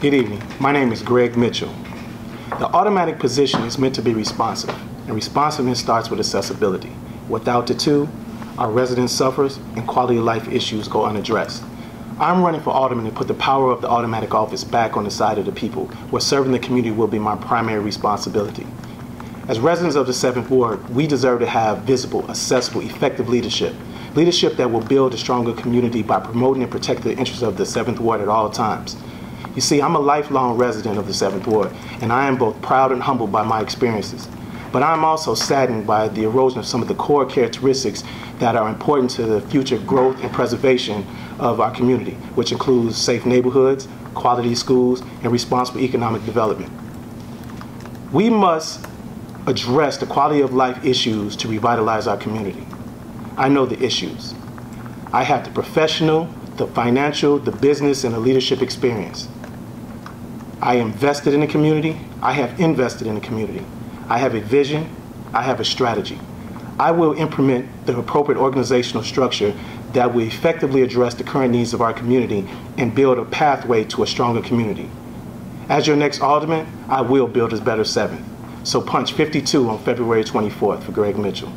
Good evening. My name is Greg Mitchell. The automatic position is meant to be responsive, and responsiveness starts with accessibility. Without the two, our residents suffers and quality of life issues go unaddressed. I'm running for alderman to put the power of the automatic office back on the side of the people, where serving the community will be my primary responsibility. As residents of the 7th Ward, we deserve to have visible, accessible, effective leadership. Leadership that will build a stronger community by promoting and protecting the interests of the 7th Ward at all times. You see, I'm a lifelong resident of the 7th Ward, and I am both proud and humbled by my experiences. But I'm also saddened by the erosion of some of the core characteristics that are important to the future growth and preservation of our community, which includes safe neighborhoods, quality schools, and responsible economic development. We must address the quality of life issues to revitalize our community. I know the issues. I have the professional, the financial, the business, and the leadership experience. I invested in the community. I have invested in the community. I have a vision. I have a strategy. I will implement the appropriate organizational structure that will effectively address the current needs of our community and build a pathway to a stronger community. As your next alderman, I will build a better 7th. So punch 52 on February 24th for Greg Mitchell.